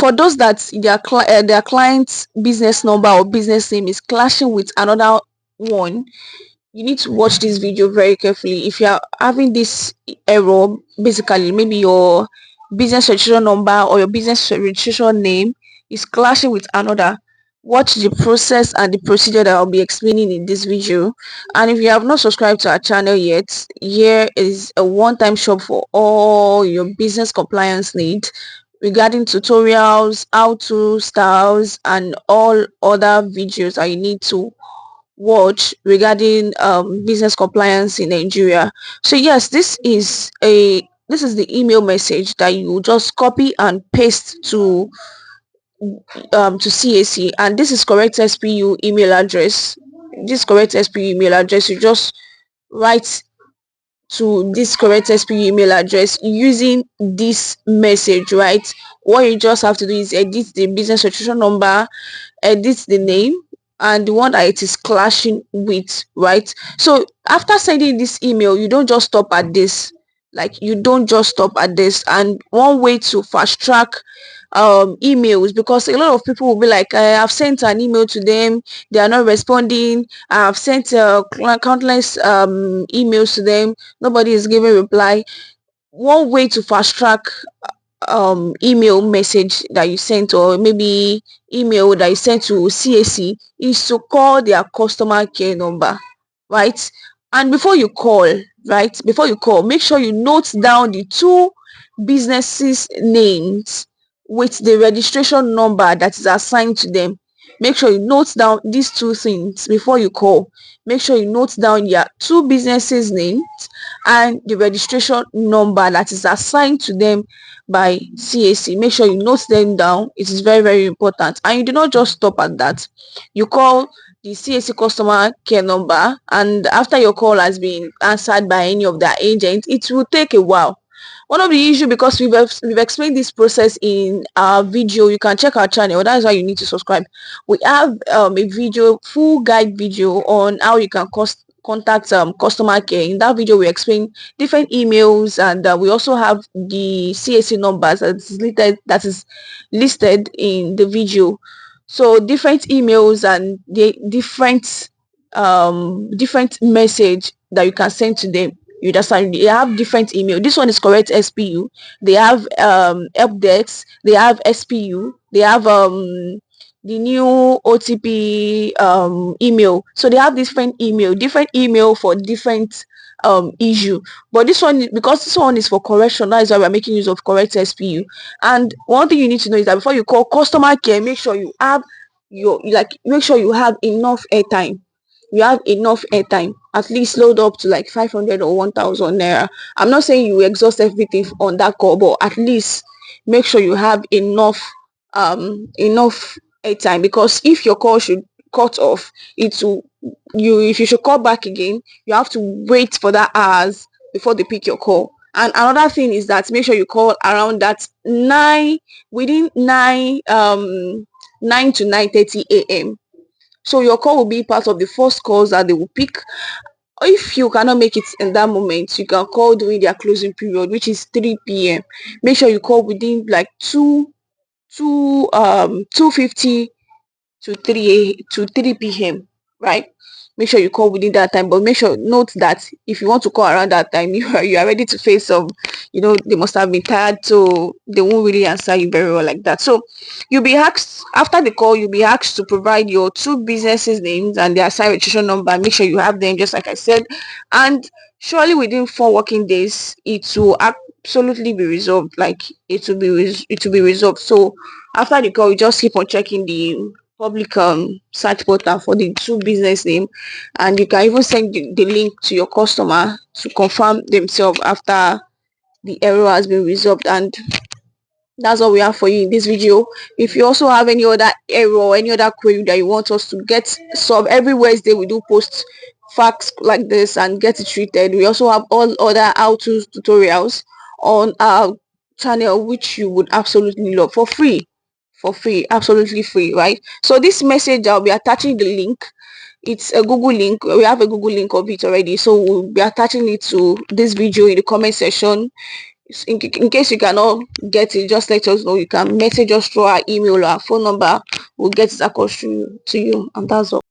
for those that their client's business number or business name is clashing with another one, you need to watch this video very carefully. If you are having this error, basically maybe your business registration number or your business registration name is clashing with another, watch the process and the procedure that I'll be explaining in this video. And if you have not subscribed to our channel yet, here is a one-time shop for all your business compliance needs regarding tutorials, how-to styles, and all other videos that you need to watch regarding business compliance in Nigeria. So yes, this is the email message that you just copy and paste to CAC, and this is correct SPU email address. This correct SPU email address, you just write to this correct SPU email address using this message, right? What you just have to do is edit the business registration number, edit the name, and the one that it is clashing with, right? So after sending this email, you don't just stop at this. Like, you don't just stop at this. And one way to fast track emails, because a lot of people will be like, I've sent an email to them, they are not responding, I've sent countless emails to them, nobody is giving reply. One way to fast track email message that you sent, or maybe email that you sent to CAC, is to call their customer care number, right? And before you call, make sure you note down the two businesses names with the registration number that is assigned to them. Make sure you note down these two things before you call. Make sure you note down your two businesses names and the registration number that is assigned to them by CAC. Make sure you note them down. It is very, very important. And you do not just stop at that. You call the CAC customer care number, and after your call has been answered by any of their agents, it will take a while. One of the issue, because we've explained this process in our video, you can check our channel. That is why you need to subscribe. We have a video, full guide video on how you can contact customer care. In that video, we explain different emails, and we also have the CAC numbers that is listed in the video. So different emails and the different message that you can send to them. You understand? They have different email. This one is correct SPU. They have help desk. They have SPU. They have the new OTP email. So they have different email for different issue. But this one, because this one is for correction, that is why we're making use of correct SPU. And one thing you need to know is that before you call customer care, make sure you have make sure you have enough airtime. You have enough airtime, at least load up to like 500 or 1000 naira. I'm not saying you exhaust everything on that call, but at least make sure you have enough airtime, because if your call should cut off, if you should call back again, you have to wait for that hours before they pick your call. And another thing is that make sure you call around that within 9 to 9:30 a.m. So your call will be part of the first calls that they will pick. If you cannot make it in that moment, you can call during their closing period, which is 3 p.m. Make sure you call within like 2:50 to 3 p.m. right? Make sure you call within that time, but make sure note that if you want to call around that time, you are ready to face some, they must have been tired, so they won't really answer you very well like that. So you'll be asked after the call, you'll be asked to provide your two businesses names and their site registration number. Make sure you have them, just like I said, and surely within 4 working days it will absolutely be resolved. Like, it will be resolved. So after the call, you just keep on checking the public search portal for the two business name, and you can even send the link to your customer to confirm themselves after the error has been resolved. And that's all we have for you in this video. If you also have any other error or any other query that you want us to get solved, every Wednesday we do post facts like this and get it treated. We also have all other how-to tutorials on our channel, which you would absolutely love, for free, absolutely free, right? So this message, I'll be attaching the link. It's a Google link. We have a Google link of it already, so we'll be attaching it to this video in the comment section. In case you cannot get it, just let us know. You can message us through our email or our phone number. We'll get it across to you, and that's all.